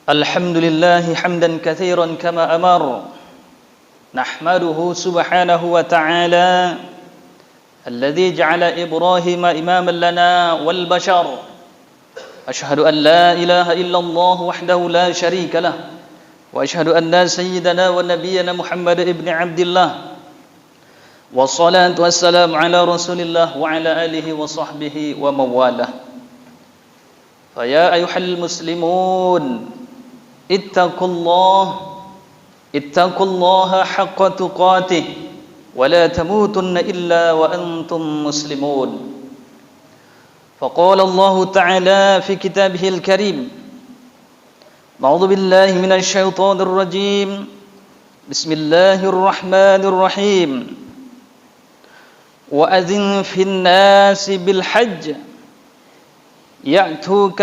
الحمد لله حمدا كثيرا كما أمر نحمده سبحانه وتعالى الذي جعل إبراهيم إماما لنا والبشر أشهد أن لا إله إلا الله وحده لا شريك له وأشهد أن سيدنا ونبينا محمد ابن عبد الله والصلاة والسلام على رسول الله وعلى آله وصحبه ومواله فيا أيها المسلمون اتقوا الله حق تقاته ولا تموتن إلا وأنتم مسلمون فقال الله تعالى في كتابه الكريم أعوذ بالله من الشيطان الرجيم بسم الله الرحمن الرحيم وأذن في الناس بالحج يأتوك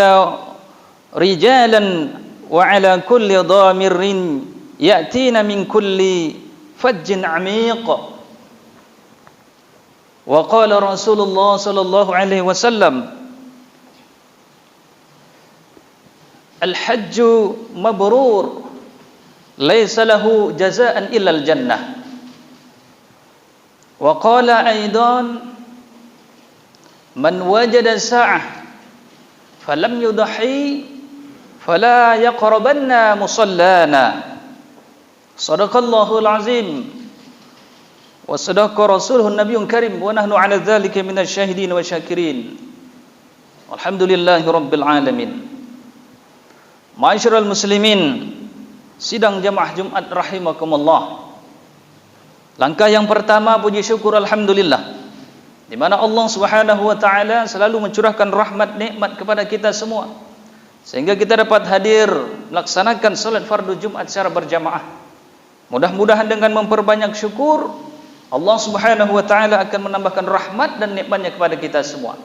رجالا وعلى كل ضامر يأتين من كل فج عميق وقال رسول الله صلى الله عليه وسلم الحج مبرور ليس له جزاء إلا الجنة وقال أيضا من وجد ساعة فلم يضحي فلا يقربن مصلانا صدق الله العظيم وصدق رسوله النبي الكريم ونحن على ذلك من الشاهدين والشاكرين الحمد لله رب العالمين. Ma'asyiral muslimin, sidang jamaah Jumat rahimakumullah. Langkah yang pertama puji syukur alhamdulillah, di mana Allah Subhanahu wa taala selalu mencurahkan rahmat nikmat kepada kita semua sehingga kita dapat hadir melaksanakan salat fardu Jumat secara berjamaah. Mudah-mudahan dengan memperbanyak syukur Allah Subhanahu wa taala akan menambahkan rahmat dan nikmatnya kepada kita semua.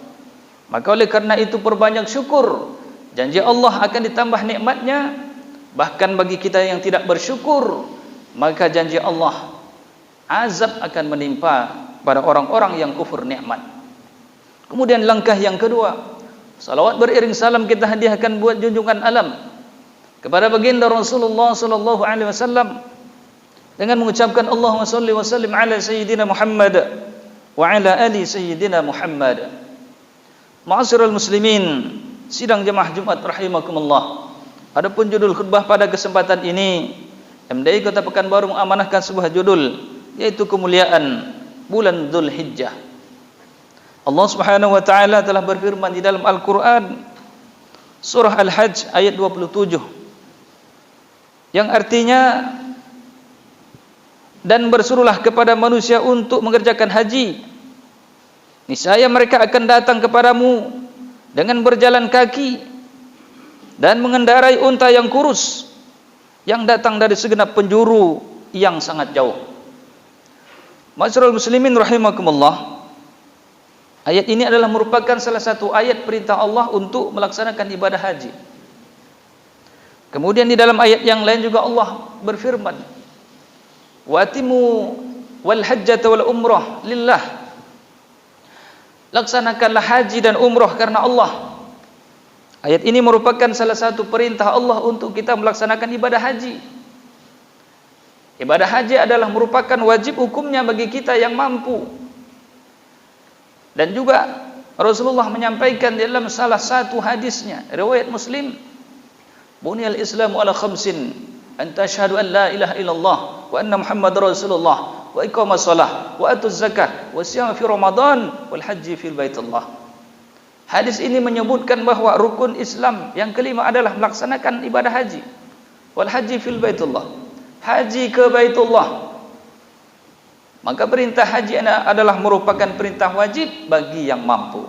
Maka oleh karena itu perbanyak syukur, janji Allah akan ditambah nikmatnya. Bahkan bagi kita yang tidak bersyukur, maka janji Allah azab akan menimpa pada orang-orang yang kufur nikmat. Kemudian langkah yang kedua, salawat beriring salam kita hadiahkan buat junjungan alam kepada baginda Rasulullah sallallahu alaihi wasallam dengan mengucapkan Allahumma shalli wa sallim ala sayyidina Muhammad wa ala ali sayyidina Muhammad. Ma'asyiral muslimin, sidang jemaah Jumat rahimakumullah. Adapun judul khutbah pada kesempatan ini, MDI Kota Pekanbaru mengamanahkan sebuah judul, yaitu kemuliaan bulan Dzulhijjah. Allah Subhanahu wa taala telah berfirman di dalam Al-Qur'an surah Al-Hajj ayat 27 yang artinya, dan bersuruhlah kepada manusia untuk mengerjakan haji, niscaya mereka akan datang kepadamu dengan berjalan kaki dan mengendarai unta yang kurus yang datang dari segenap penjuru yang sangat jauh. Ma'asyiral muslimin rahimakumullah, ayat ini adalah merupakan salah satu ayat perintah Allah untuk melaksanakan ibadah haji. Kemudian di dalam ayat yang lain juga Allah berfirman, wa atimu wal hajjata wal umrah lillah, laksanakanlah haji dan umrah karena Allah. Ayat ini merupakan salah satu perintah Allah untuk kita melaksanakan ibadah haji. Ibadah haji adalah merupakan wajib hukumnya bagi kita yang mampu. Dan juga Rasulullah menyampaikan dalam salah satu hadisnya, riwayat Muslim, buniyal islamu ala khamsin, an tashhadu an la ilaha illallah wa anna muhammadar rasulullah wa iqamas shalah wa atuz zakah wa siyam fi ramadan wal haji fil baitullah. Hadis ini menyebutkan bahwa rukun Islam yang kelima adalah melaksanakan ibadah haji, wal haji fil baitullah, haji ke Baitullah. Maka perintah haji adalah merupakan perintah wajib bagi yang mampu.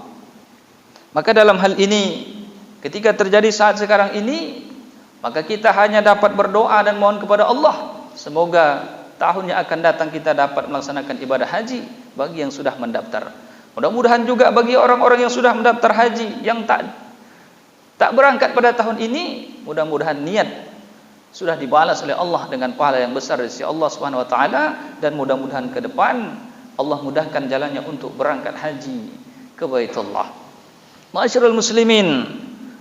Maka dalam hal ini, ketika terjadi saat sekarang ini, maka kita hanya dapat berdoa dan mohon kepada Allah, semoga tahun yang akan datang kita dapat melaksanakan ibadah haji bagi yang sudah mendaftar. Mudah-mudahan juga bagi orang-orang yang sudah mendaftar haji yang tak berangkat pada tahun ini, mudah-mudahan niat sudah dibalas oleh Allah dengan pahala yang besar dari sisi Allah Subhanahu wa taala, dan mudah-mudahan ke depan Allah mudahkan jalannya untuk berangkat haji ke Baitullah. Ma'asyiral muslimin,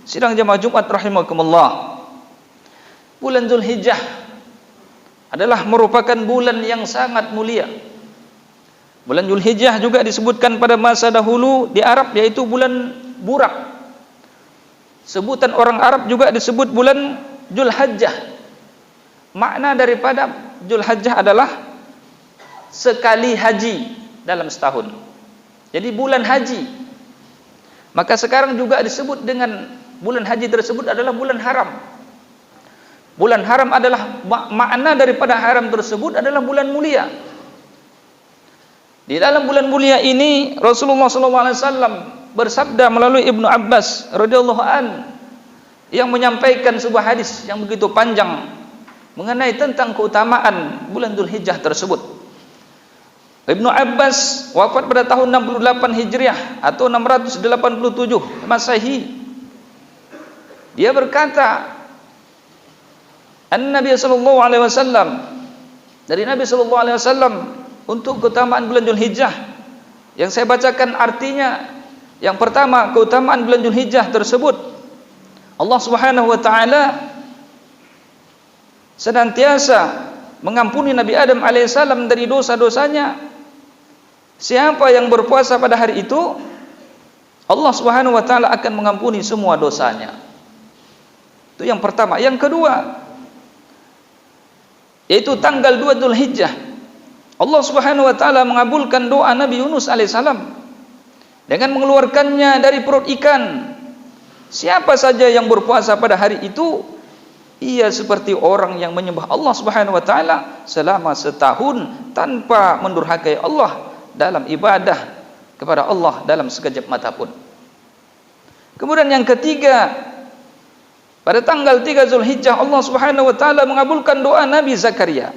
sidang jamaah Jumat rahimakumullah. bulan Zulhijjah adalah merupakan bulan yang sangat mulia. Bulan Zulhijjah juga disebutkan pada masa dahulu di Arab yaitu bulan Burak. Sebutan orang Arab juga disebut bulan Zulhajjah. Makna daripada Zulhajjah adalah sekali haji dalam setahun. Jadi bulan haji. Maka sekarang juga disebut dengan bulan haji tersebut adalah bulan haram. Bulan haram adalah makna daripada haram tersebut adalah bulan mulia. Di dalam bulan mulia ini Rasulullah SAW bersabda melalui Ibnu Abbas radhiyallahu an yang menyampaikan sebuah hadis yang begitu panjang mengenai tentang keutamaan bulan Zulhijjah tersebut. Ibnu Abbas wafat pada tahun 68 Hijriah atau 687 Masehi. Dia berkata, An-Nabi sallallahu alaihi wasallam, dari Nabi sallallahu alaihi wasallam untuk keutamaan bulan Zulhijjah yang saya bacakan artinya. Yang pertama, keutamaan bulan Zulhijjah tersebut, Allah Subhanahu wa taala senantiasa mengampuni Nabi Adam alaihissalam dari dosa-dosanya. Siapa yang berpuasa pada hari itu, Allah Subhanahu wa taala akan mengampuni semua dosanya. Itu yang pertama. Yang kedua, yaitu tanggal 2 Zulhijjah, Allah Subhanahu wa taala mengabulkan doa Nabi Yunus alaihissalam dengan mengeluarkannya dari perut ikan. Siapa saja yang berpuasa pada hari itu, ia seperti orang yang menyembah Allah Subhanahu wa taala selama setahun tanpa mendurhakai Allah dalam ibadah kepada Allah dalam sekejap mata pun. Kemudian yang ketiga, pada tanggal 3 Zulhijjah Allah Subhanahu wa taala mengabulkan doa Nabi Zakaria.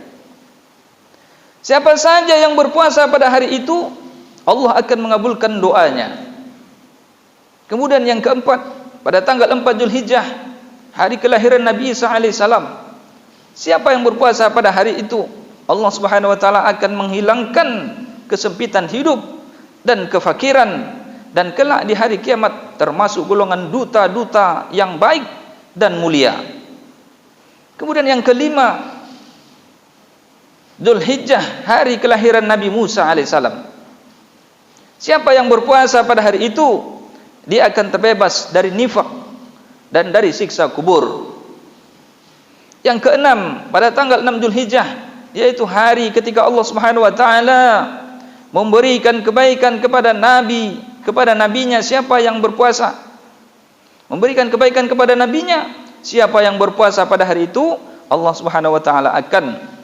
Siapa saja yang berpuasa pada hari itu, Allah akan mengabulkan doanya. Kemudian yang keempat, pada tanggal 4 Zulhijjah, hari kelahiran Nabi Isa alaihissalam. Siapa yang berpuasa pada hari itu, Allah Subhanahu wa taala akan menghilangkan kesempitan hidup dan kefakiran, dan kelak di hari kiamat termasuk golongan duta-duta yang baik dan mulia. Kemudian yang kelima, Zulhijjah, hari kelahiran Nabi Musa alaihissalam. Siapa yang berpuasa pada hari itu, dia akan terbebas dari nifak dan dari siksa kubur. Yang keenam, pada tanggal 6 Zulhijjah, yaitu hari ketika Allah Subhanahu wa taala memberikan kebaikan kepada nabinya. Siapa yang berpuasa, memberikan kebaikan kepada nabinya, siapa yang berpuasa pada hari itu, Allah Subhanahu wa taala akan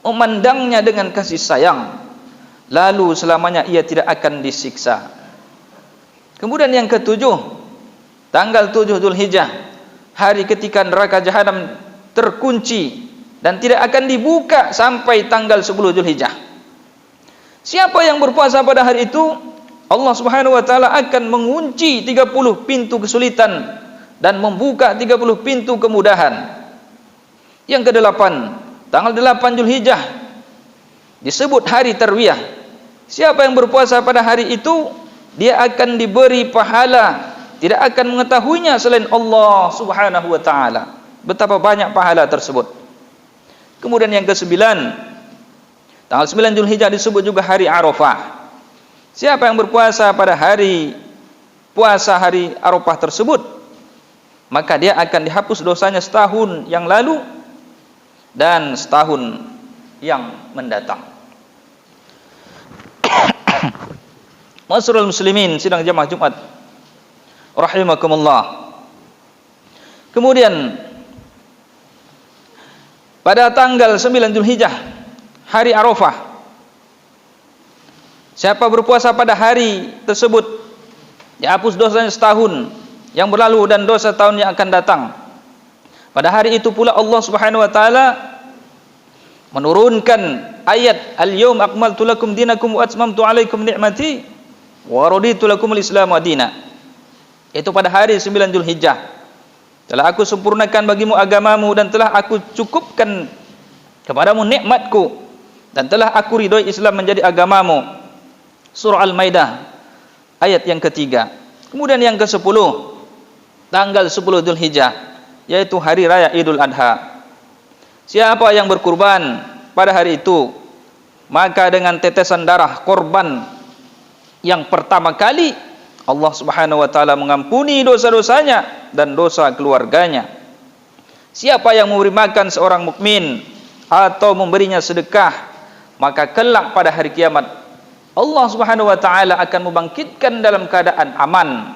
memandangnya dengan kasih sayang, lalu selamanya ia tidak akan disiksa. Kemudian yang ketujuh, tanggal 7 Zulhijjah, hari ketika neraka Jahanam terkunci dan tidak akan dibuka sampai tanggal 10 Zulhijjah. Siapa yang berpuasa pada hari itu, Allah Subhanahu wa taala akan mengunci 30 pintu kesulitan dan membuka 30 pintu kemudahan. Yang kedelapan, tanggal 8 Zulhijjah disebut hari Tarwiyah. Siapa yang berpuasa pada hari itu, dia akan diberi pahala, tidak akan mengetahuinya selain Allah Subhanahu wa taala. Betapa banyak pahala tersebut. Kemudian yang ke-9, tanggal 9 Zulhijjah disebut juga hari Arafah. Siapa yang berpuasa pada hari Arafah tersebut, maka dia akan dihapus dosanya setahun yang lalu dan setahun yang mendatang. Ma'asyiral muslimin, sidang jamaah Jumat rahimakumullah. Kemudian pada tanggal 9 Zulhijjah, hari Arafah, siapa berpuasa pada hari tersebut, dihapus dosanya setahun yang berlalu dan dosa tahun yang akan datang. Pada hari itu pula Allah Subhanahu wa taala menurunkan ayat al-yaum akmaltu lakum dinakum wa atmamtu alaikum ni'mati wa raditu lakumul Islam madina. Itu pada hari 9 Zulhijjah. Telah aku sempurnakan bagimu agamamu dan telah aku cukupkan kepadamu nikmatku dan telah aku ridhoi Islam menjadi agamamu. Surah Al-Maidah ayat yang ketiga. Kemudian yang ke-10, tanggal 10 Zulhijjah, yaitu hari raya Idul Adha. Siapa yang berkurban pada hari itu, maka dengan tetesan darah korban yang pertama kali, Allah Subhanahu wa taala mengampuni dosa-dosanya dan dosa keluarganya. Siapa yang memberi makan seorang mukmin atau memberinya sedekah, maka kelak pada hari kiamat Allah Subhanahu wa taala akan membangkitkan dalam keadaan aman,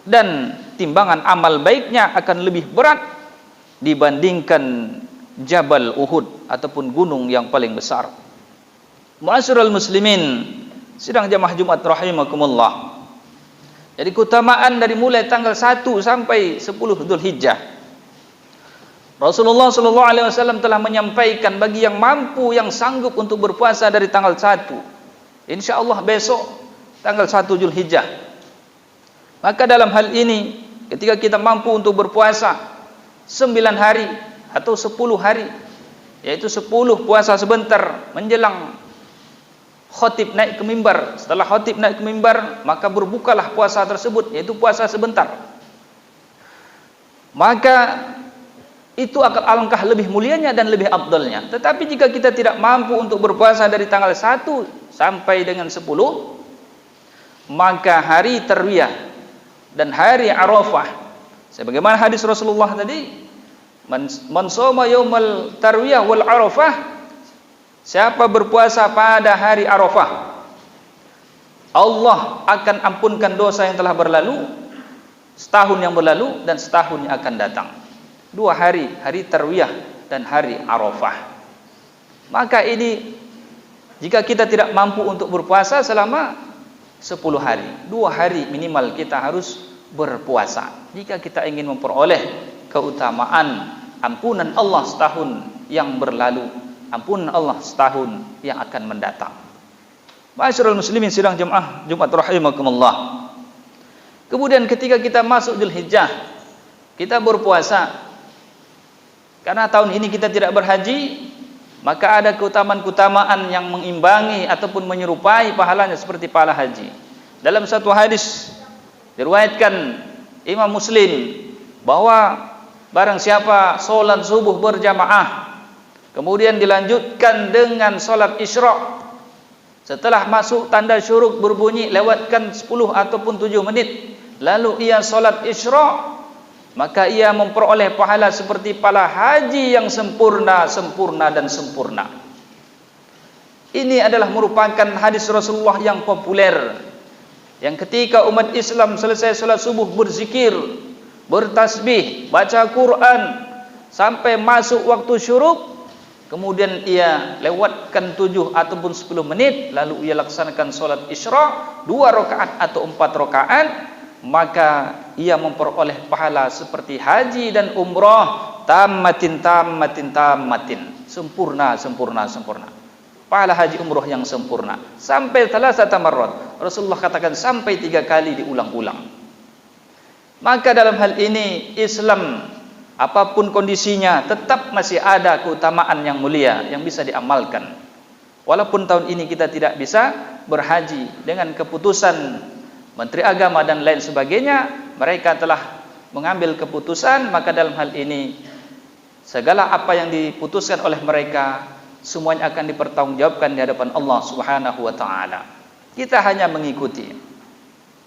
dan timbangan amal baiknya akan lebih berat dibandingkan Jabal Uhud ataupun gunung yang paling besar. Ma'asyiral muslimin, sidang jamaah Jumat rahimakumullah. Jadi keutamaan dari mulai tanggal 1 sampai 10 Dzulhijjah, Rasulullah sallallahu alaihi wasallam telah menyampaikan bagi yang mampu, yang sanggup untuk berpuasa dari tanggal 1, insyaallah besok tanggal 1 Dzulhijjah. Maka dalam hal ini, ketika kita mampu untuk berpuasa 9 hari atau 10 hari, yaitu 10 puasa sebentar menjelang khatib naik ke mimbar. Setelah khatib naik ke mimbar, maka berbukalah puasa tersebut, yaitu puasa sebentar. Maka itu akan alangkah lebih mulianya dan lebih afdalnya. Tetapi jika kita tidak mampu untuk berpuasa dari tanggal 1 sampai dengan 10, maka hari Tarwiyah dan hari Arafah, sebagaimana hadis Rasulullah tadi, man shoma yaumal Tarwiyah wal Arafah, siapa berpuasa pada hari Arafah, Allah akan ampunkan dosa yang telah berlalu, setahun yang berlalu dan setahun yang akan datang. 2 hari, hari Tarwiyah dan hari Arafah. Maka ini, jika kita tidak mampu untuk berpuasa selama 10 hari, 2 hari minimal kita harus berpuasa, jika kita ingin memperoleh keutamaan ampunan Allah setahun yang berlalu, ampunan Allah setahun yang akan mendatang. Ma'asyiral muslimin sidang jemaah Jumat rahimakumullah. Kemudian ketika kita masuk Dzulhijjah, kita berpuasa. Karena tahun ini kita tidak berhaji, maka ada keutamaan-keutamaan yang mengimbangi ataupun menyerupai pahalanya seperti pahala haji. Dalam satu hadis diriwayatkan Imam Muslim bahwa barang siapa solat subuh berjamaah, kemudian dilanjutkan dengan solat Isra, setelah masuk tanda syuruk berbunyi lewatkan 10 ataupun 7 menit, lalu ia solat Isra, maka ia memperoleh pahala seperti pahala haji yang sempurna, sempurna dan sempurna. Ini adalah merupakan hadis Rasulullah yang populer, yang ketika umat Islam selesai solat subuh berzikir, bertasbih, baca Quran sampai masuk waktu syuruk, kemudian ia lewatkan 7 ataupun 10 menit, lalu ia laksanakan solat Isra 2 rakaat atau 4 rakaat, maka ia memperoleh pahala seperti haji dan umrah, tammatin, sempurna, sempurna, sempurna. Pahala haji umrah yang sempurna sampai 3 marrat. Rasulullah katakan sampai 3 kali diulang-ulang. Maka dalam hal ini Islam, apapun kondisinya, tetap masih ada keutamaan yang mulia yang bisa diamalkan. Walaupun tahun ini kita tidak bisa berhaji, dengan keputusan Menteri Agama dan lain sebagainya, mereka telah mengambil keputusan, maka dalam hal ini segala apa yang diputuskan oleh mereka semuanya akan dipertanggungjawabkan di hadapan Allah Subhanahu wa taala. Kita hanya mengikuti.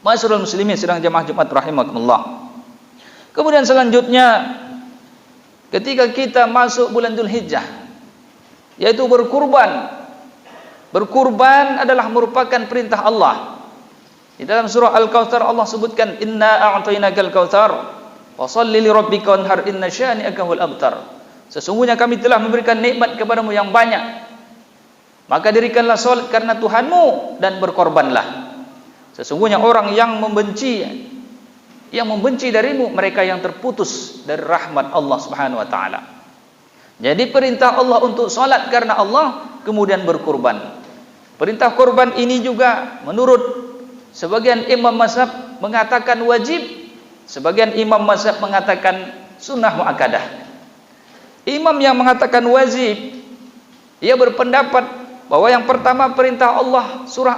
Ma'asyiral muslimin sidang jamaah Jumat rahimakumullah. Kemudian selanjutnya, ketika kita masuk bulan Dzulhijjah, yaitu berkurban. Berkurban adalah merupakan perintah Allah. Di dalam surah Al-Kautsar Allah sebutkan, inna a'tainakal kautsar fasholli li rabbika wanhar inna syani'aka huwal abtar. Sesungguhnya kami telah memberikan nikmat kepadamu yang banyak, maka dirikanlah salat karena Tuhanmu dan berkorbanlah. Sesungguhnya orang yang membenci darimu, mereka yang terputus dari rahmat Allah Subhanahu wa taala. Jadi perintah Allah untuk salat karena Allah, kemudian berkurban. Perintah kurban ini juga menurut sebagian imam mazhab mengatakan wajib, sebagian imam mazhab mengatakan sunnah muakkadah. Imam yang mengatakan wajib, ia berpendapat bahwa yang pertama perintah Allah surah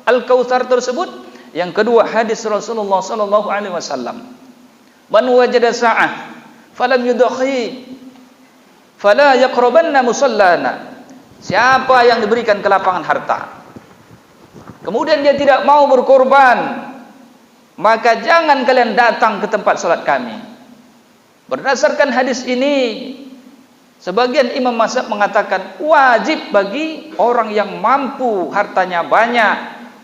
Al-Kautsar tersebut, yang kedua hadis Rasulullah sallallahu alaihi wasallam, man wajada sa'ah falam yudhi fala yaqrabanna musallana. Siapa yang diberikan kelapangan harta, kemudian dia tidak mau berkorban, maka jangan kalian datang ke tempat salat kami. Berdasarkan hadis ini, sebagian imam mazhab mengatakan wajib bagi orang yang mampu, hartanya banyak,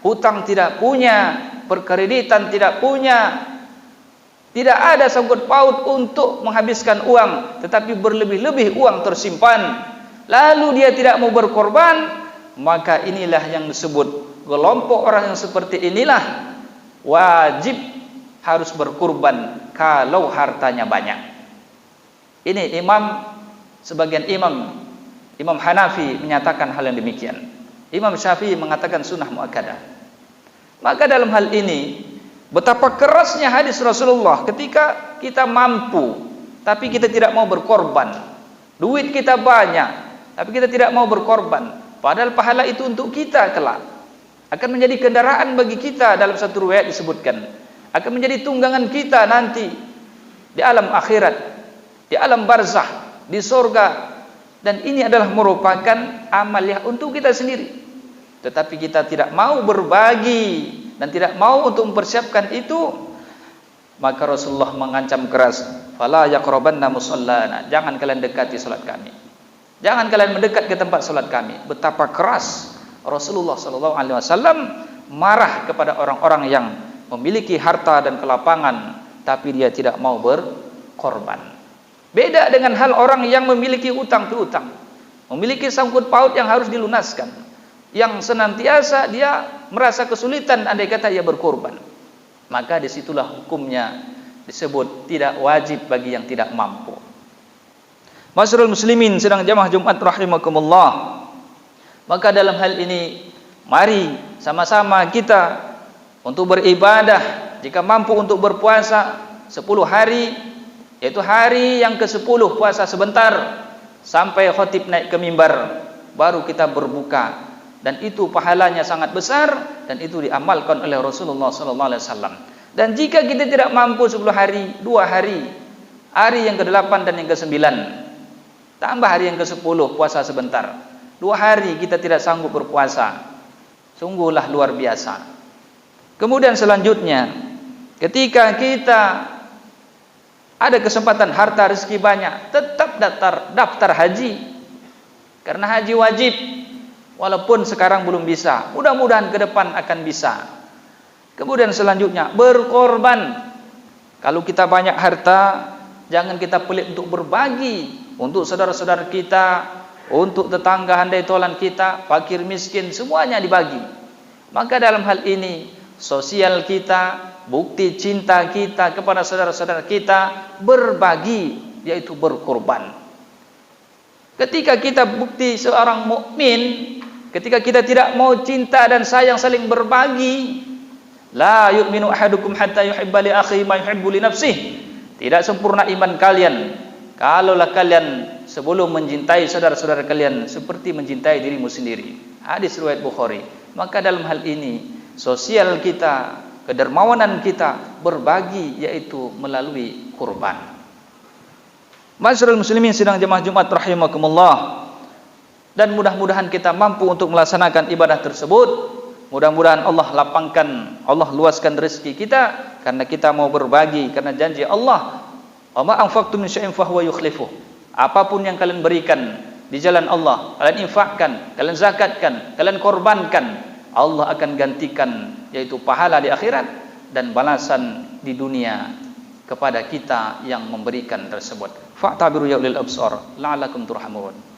hutang tidak punya, perkreditan tidak punya, tidak ada sangkut paut untuk menghabiskan uang, tetapi berlebih-lebih uang tersimpan, lalu dia tidak mau berkorban, maka inilah yang disebut kelompok orang yang seperti inilah wajib harus berkurban kalau hartanya banyak. Ini sebagian imam Hanafi menyatakan hal yang demikian. Imam Syafi'i mengatakan sunnah muakkadah. Maka dalam hal ini betapa kerasnya hadis Rasulullah ketika kita mampu tapi kita tidak mau berkorban. Duit kita banyak tapi kita tidak mau berkorban, padahal pahala itu untuk kita kelak. Akan menjadi kendaraan bagi kita, dalam satu riwayat disebutkan akan menjadi tunggangan kita nanti di alam akhirat, di alam barzah, di surga. Dan ini adalah merupakan amaliyah untuk kita sendiri, tetapi kita tidak mau berbagi dan tidak mau untuk mempersiapkan itu, maka Rasulullah mengancam keras, fala yaqrabanna musallana, jangan kalian dekati salat kami, jangan kalian mendekat ke tempat salat kami. Betapa keras Rasulullah SAW marah kepada orang-orang yang memiliki harta dan kelapangan tapi dia tidak mau berkorban. Beda dengan hal orang yang memiliki utang piutang, memiliki sangkut paut yang harus dilunaskan, yang senantiasa dia merasa kesulitan andai kata ia berkorban. Maka disitulah hukumnya disebut tidak wajib bagi yang tidak mampu. Masyarul muslimin sedang jamaah Jumat rahimakumullah. Maka dalam hal ini mari sama-sama kita untuk beribadah. Jika mampu untuk berpuasa 10 hari, yaitu hari yang ke-10 puasa sebentar sampai khatib naik ke mimbar, baru kita berbuka, dan itu pahalanya sangat besar dan itu diamalkan oleh Rasulullah SAW. Dan jika kita tidak mampu 10 hari, 2 hari, hari yang ke-8 dan yang ke-9, tambah hari yang ke-10 puasa sebentar, 2 hari kita tidak sanggup berpuasa, sungguhlah luar biasa. Kemudian selanjutnya, ketika kita ada kesempatan harta rezeki banyak, tetap daftar haji, karena haji wajib. Walaupun sekarang belum bisa, mudah-mudahan ke depan akan bisa. Kemudian selanjutnya berkorban. Kalau kita banyak harta, jangan kita pelit untuk berbagi untuk saudara-saudara kita, untuk tetangga handai tolan kita, fakir miskin, semuanya dibagi. Maka dalam hal ini sosial kita, bukti cinta kita kepada saudara-saudara kita berbagi, yaitu berkorban. Ketika kita bukti seorang mukmin, ketika kita tidak mau cinta dan sayang saling berbagi, la yu'minu ahadukum hatta yuhibba li akhihi ma yuhibbu li nafsihi. Tidak sempurna iman kalian kalaulah kalian sebelum mencintai saudara-saudara kalian seperti mencintai dirimu sendiri. Hadis riwayat Bukhari. Maka dalam hal ini sosial kita, kedermawanan kita berbagi, yaitu melalui kurban. Masyarul muslimin sidang jemaah Jumat rahimakumullah. Dan mudah-mudahan kita mampu untuk melaksanakan ibadah tersebut. Mudah-mudahan Allah lapangkan, Allah luaskan rezeki kita, karena kita mau berbagi, karena janji Allah, wa ma anfaqtum min syai'in fahuwa yukhlifuh. Apapun yang kalian berikan di jalan Allah, kalian infakkan, kalian zakatkan, kalian korbankan, Allah akan gantikan, yaitu pahala di akhirat dan balasan di dunia kepada kita yang memberikan tersebut. Fa'tabiru ya ulil absar la'allakum turhamun.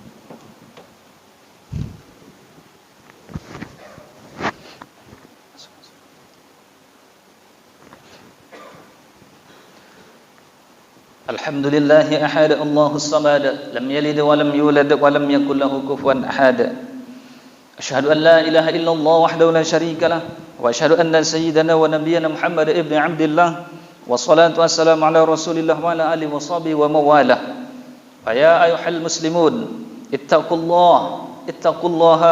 Alhamdulillah ahad Allahus samad lam yalid wa lam yulad wa lam yakul lahu kufuwan ahad. Asyhadu an la ilaha illallah wahdahu la syarika lah wa asyhadu anna sayyidana wa nabiyyana Muhammad ibn Abdullah wa salatu wassalamu ala Rasulillah wa ala alihi wa sahbihi wa mawalah. Fa ya ayyuhal muslimun ittaqullaha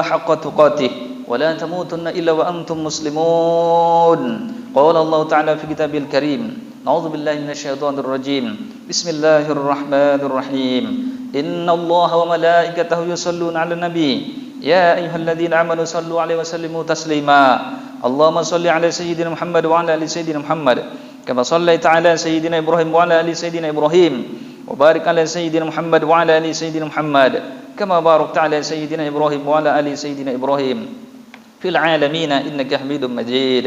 haqqa tuqatih wa la tamutunna illa wa antum muslimun. Qala Allah ta'ala fi kitabil karim. A'udzu billahi minasyaitonir rajim. Bismillahirrahmanirrahim. Inna Allaha wa malaikatahu yusalluna 'alan nabi. Ya ayyuhalladzina amanu sallu 'alaihi wa sallimu taslima. Allahumma shalli 'ala sayyidina Muhammad wa 'ala ali sayyidina Muhammad. Kama shallaita 'ala sayyidina Ibrahim wa 'ala ali sayyidina Ibrahim. Wa barik 'ala sayyidina Muhammad wa 'ala ali sayyidina Muhammad. Kama barakta 'ala sayyidina Ibrahim wa 'ala ali sayyidina Ibrahim fil 'alamin innaka Hamidum Majid.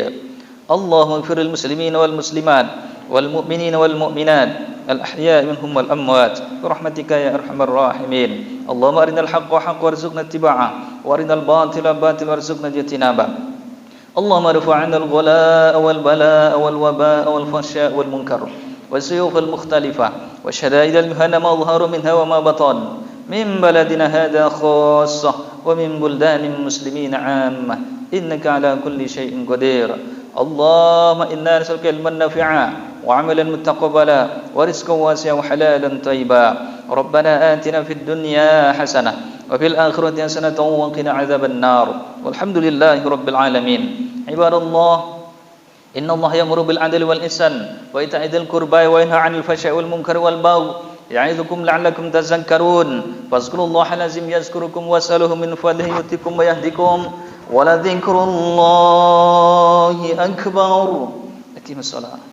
Allahumma ighfir lil muslimin wal muslimat wal mu'minin wal mu'minat al ahya'i minhum wal amwat bi rahmatika ya arhamar rahimin. Allahumma arinal haqqa haqqan warzuqna ittiba'ah wa arinal batila batilan warzuqna ijtinabah. Allahumma rfa' 'anna al ghalaa'a wal balaa'a wal wabaa'a wal fahsya'a wal munkar والسيوف المختلفة والشدائد المهنة ما ظهر منها وما بطن من بلدنا هذا خاصة ومن بلدان المسلمين عامة إنك على كل شيء قدير. اللهم إنا نسألك علما نافعا وعملا متقبلا ورزقا واسعا وحلالا طيبا. ربنا آتنا في الدنيا حسنة وفي الآخرة حسنة وقنا عذاب النار والحمد لله رب العالمين. عباد الله إن الله يأمر بالعدل والإحسان وإيتاء ذي القربى وينهى عن الفحشاء والمنكر والبغي يعظكم لعلكم تذكرون. فاذكروا الله العظيم يذكركم واسألوه من فضله يؤتكم ويهدكم ولذكر الله أكبر. أقيموا الصلاة.